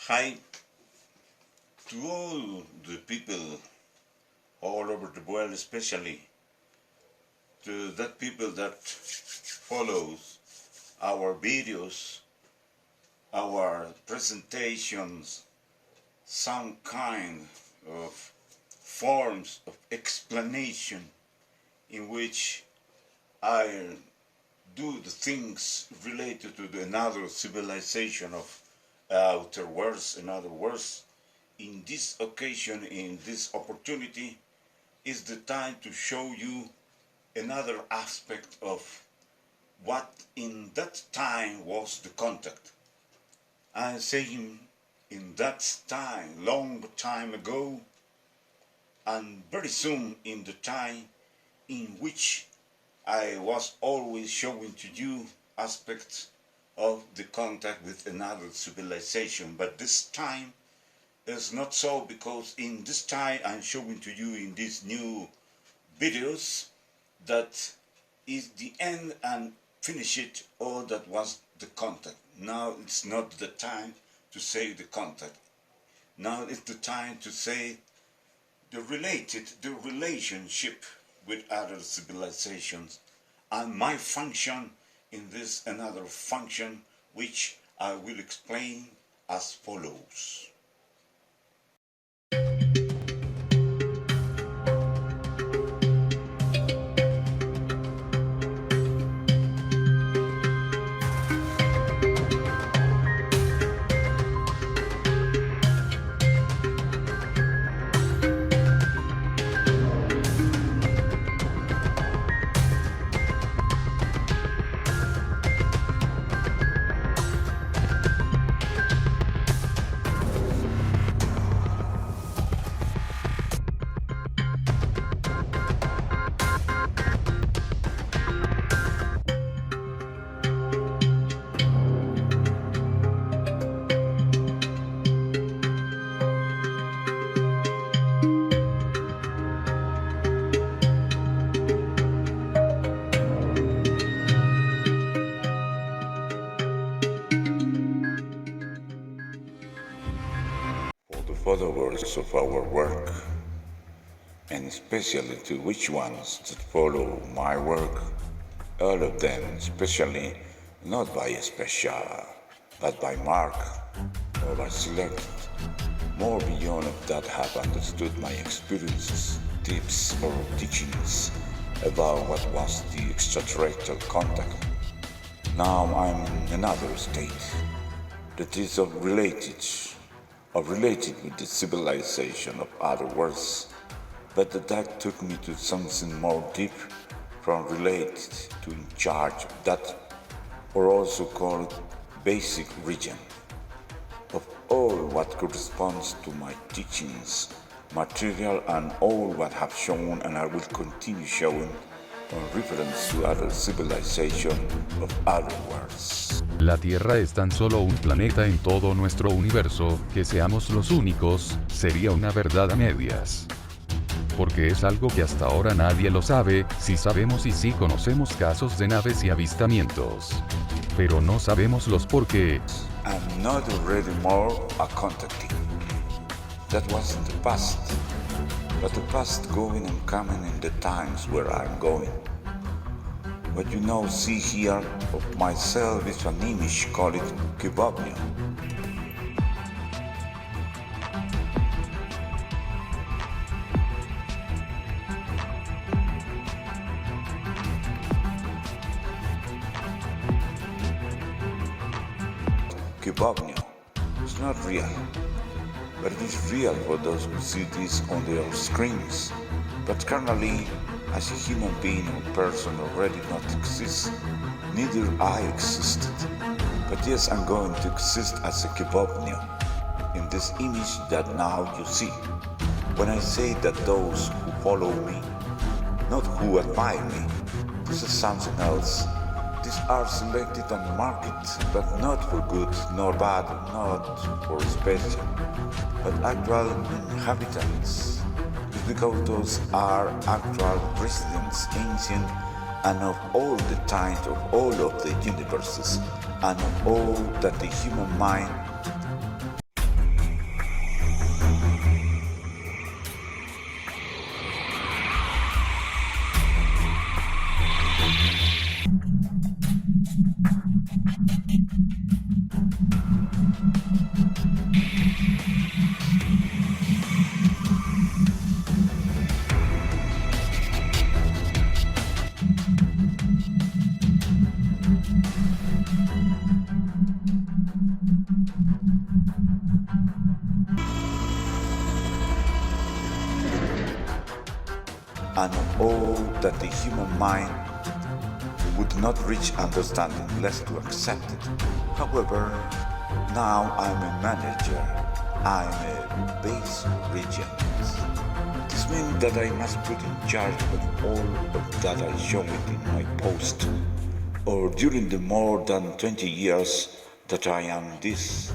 Hi to all the people all over the world, especially to that people that follows our videos, our presentations, some kind of forms of explanation in which I do the things related to another civilization of outer worlds. In other words, in this occasion, in this opportunity, is the time to show you another aspect of what in that time was the contact. I'm saying in that time, long time ago, and very soon in the time in which I was always showing to you aspects of the contact with another civilization. But this time is not so, because in this time I'm showing to you in these new videos that is the end and finish it all that was the contact. Now it's not the time to say the contact. Now it's the time to say the relationship with other civilizations, and my function in this another function, which I will explain as follows. Followers of our work, and especially to which ones that follow my work, all of them, especially not by special, but by mark or by select, more beyond of that have understood my experiences, tips or teachings about what was the extraterrestrial contact. Now I'm in another state that is related with the civilization of other worlds, but that took me to something more deep, from related to in charge of that, or also called basic region, of all what corresponds to my teachings, material, and all what have shown and I will continue showing con reference to other civilization of other worlds. La Tierra es tan solo un planeta en todo nuestro universo, que seamos los únicos, sería una verdad a medias. Porque es algo que hasta ahora nadie lo sabe, sí sabemos y sí conocemos casos de naves y avistamientos. Pero no sabemos los por qué. I'm not already more a contacting. That was in the past. But the past going and coming in the times where I'm going. What you now see here of myself is an image called Kebabnia. Kebabnia is not real, but it is real for those who see this on their screens. But currently, as a human being or person already not exist, neither I existed. But yes, I'm going to exist as a kebabnia in this image that now you see. When I say that those who follow me, not who admire me, this is something else. These are selected and marked, but not for good nor bad, not for special, but actual inhabitants. Because those are actual residents, ancient, and of all the times of all of the universes, and of all that the human mind and all that the human mind would not reach understanding less to accept it. However, now I'm a manager, I'm a base regent. This means that I must put in charge of all of that I show it in my post, or during the more than 20 years that I am this.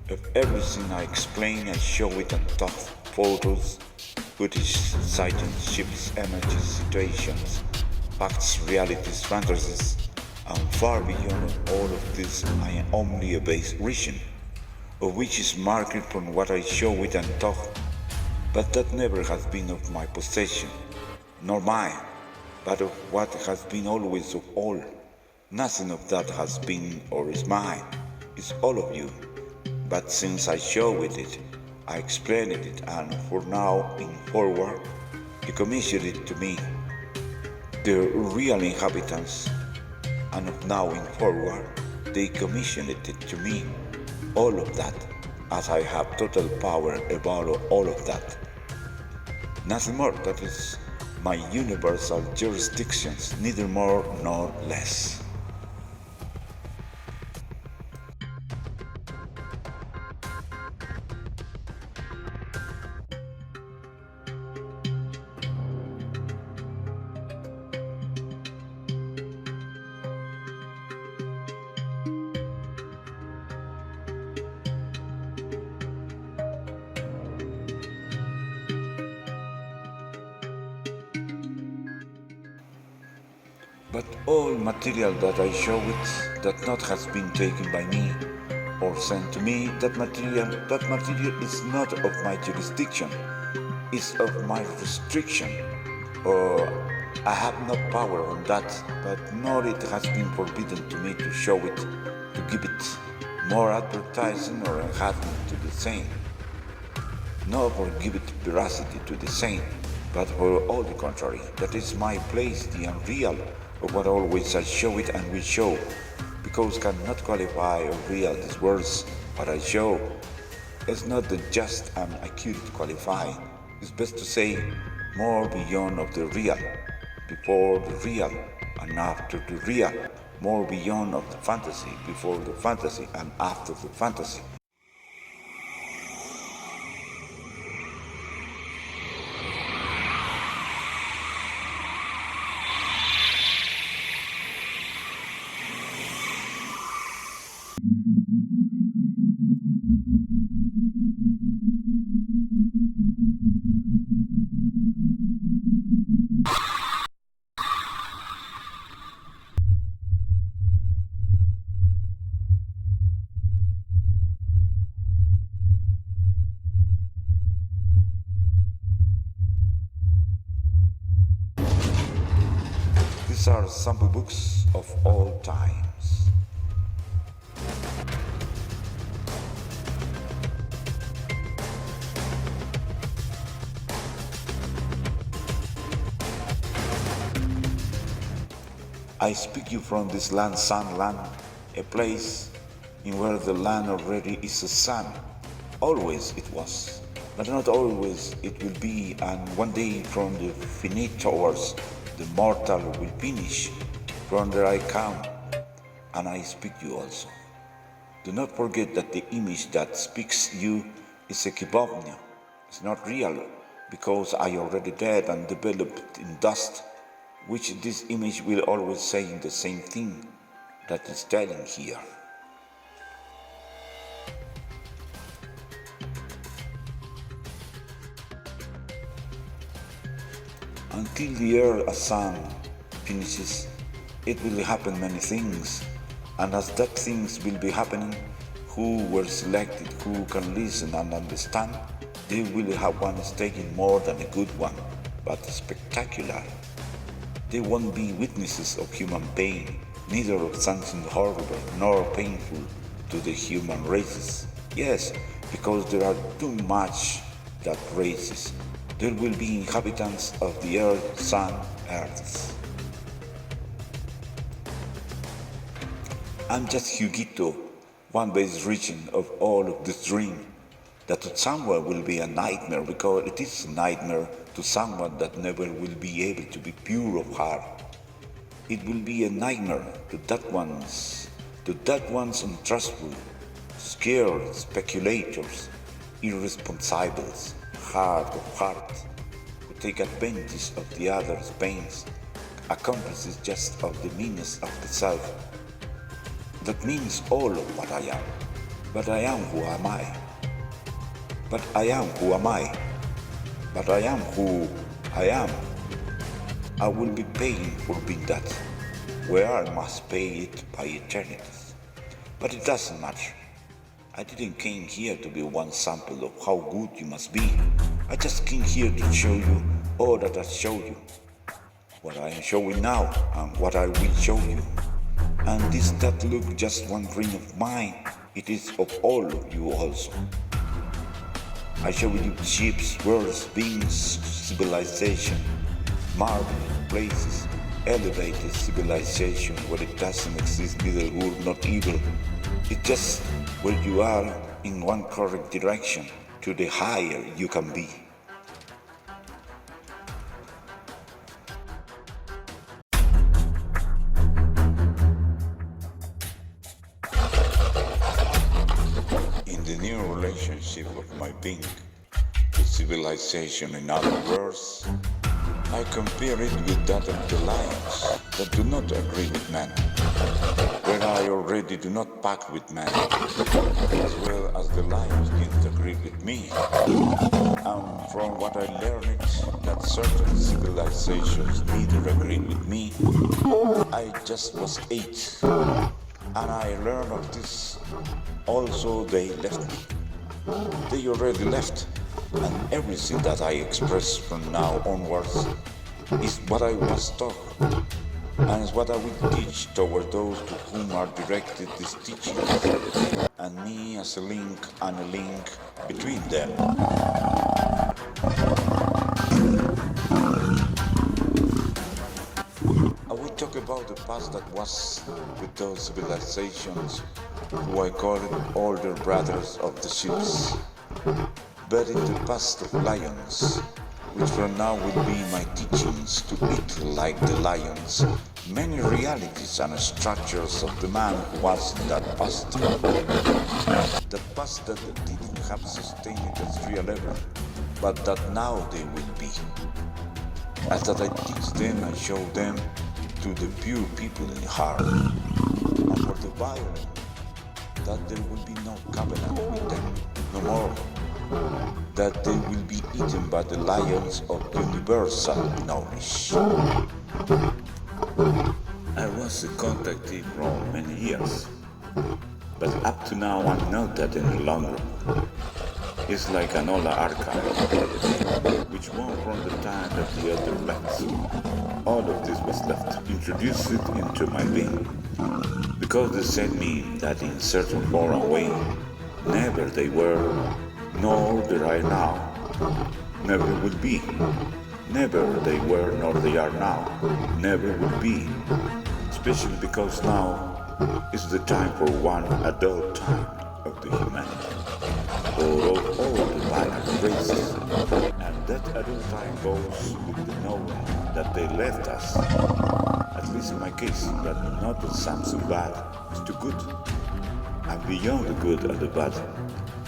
Of everything I explain, I show it and talk, photos, footage, sightings, ships, images, situations, facts, realities, fantasies, and far beyond all of this I am only a base region, of which is marked from what I show it and talk, but that never has been of my possession, nor mine, but of what has been always of all. Nothing of that has been or is mine, it's all of you. But since I show it, I explained it, and for now in forward, you commissioned it to me, the real inhabitants, and of now in forward, they commissioned it to me, all of that, as I have total power about all of that. Nothing more, that is my universal jurisdictions, neither more nor less. But all material that I show it that not has been taken by me or sent to me, that material is not of my jurisdiction, is of my restriction, or I have no power on that, but nor it has been forbidden to me to show it, to give it more advertising or enhancement to the same, nor for give it veracity to the same, but for all the contrary, that is my place, the unreal, of what always I show it and will show, because cannot qualify or real these words, what I show. It's not the just and accurate qualify, it's best to say more beyond of the real, before the real, and after the real, more beyond of the fantasy, before the fantasy, and after the fantasy. These are sample books of all times. I speak you from this land, sun land, a place in where the land already is a sun. Always it was, but not always it will be, and one day from the finite towards the mortal will finish. From there I come, and I speak you also. Do not forget that the image that speaks you is a kibovnia. It's not real, because I already dead and developed in dust, which this image will always say the same thing that is telling here. Until the earth as sun finishes, it will happen many things, and as that things will be happening, who were selected, who can listen and understand, they will have one stake in more than a good one, but spectacular. They won't be witnesses of human pain, neither of something horrible nor painful to the human races. Yes, because there are too much that races. There will be inhabitants of the earth, sun, earths. I'm just Hugito, one base region of all of this dream, that somewhere will be a nightmare, because it is a nightmare to someone that never will be able to be pure of heart. It will be a nightmare to that one's untrustful, scared speculators, irresponsibles, hard of heart, who take advantage of the other's pains, accomplices just of the meanness of the self. That means all of what I am. But I am who am I? But I am who am I? But I am who I am. I will be paying for being that, where I must pay it by eternity. But it doesn't matter. I didn't came here to be one sample of how good you must be. I just came here to show you all that I showed you. What I am showing now and what I will show you. And this that look just one ring of mine, it is of all of you also. I show you ships, worlds, beings, civilization, marvelous places, elevated civilization where it doesn't exist neither good nor evil. It's just where you are in one correct direction to the higher you can be. In the new relationship of my being with civilization, in other words, I compare it with that of the lions that do not agree with man, where I already do not pact with man, as well as the lions didn't agree with me. And from what I learned, that certain civilizations neither agree with me, I just was 8. And I learned of this. Also, they left me. They already left. And everything that I express from now onwards is what I was taught. And is what I will teach toward those to whom are directed these teachings. And me as a link and a link between them. I will talk about the past that was with those civilizations who I call older brothers of the ships. But in the past of lions, which from now will be my teachings to eat like the lions, many realities and structures of the man who was in that past. The past that didn't have sustained as real ever, but that now they will be. As that I teach them and show them to the pure people in heart, and for the violent, that there will be no covenant with them, no more, that they will be eaten by the lions of universal knowledge. I was a contactee for many years, but up to now I'm not that any longer. It's like an old archive, which won from the time that the other left. All of this was left, introduced it into my being, because they said me that in certain foreign way, never they were, nor they are now, never will be. Never they were, nor they are now, never will be. Especially because now is the time for one adult time of the humanity, for all the violent races, and that adult time goes with the knowing that they left us, at least in my case, that not that something bad is too good, and beyond the good and the bad,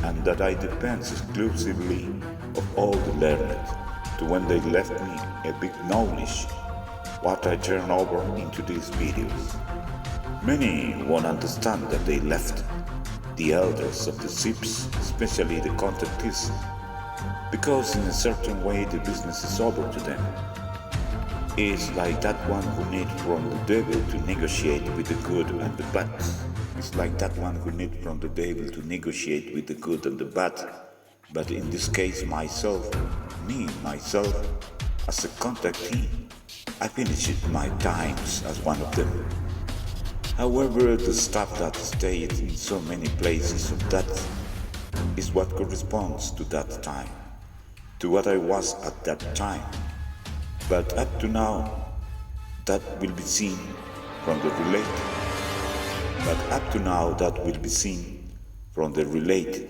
and that I depend exclusively of all the learned, to when they left me a big knowledge, what I turn over into these videos. Many won't understand that they left the elders of the ships, especially the contactees, because in a certain way the business is over to them. It's like that one who needs from the devil to negotiate with the good and the bad. It's like that one who needs from the devil to negotiate with the good and the bad. But in this case, myself, as a contactee, I finished my times as one of them. However, the stuff that stayed in so many places of that is what corresponds to that time, to what I was at that time. But up to now, that will be seen from the related. But up to now, that will be seen from the related.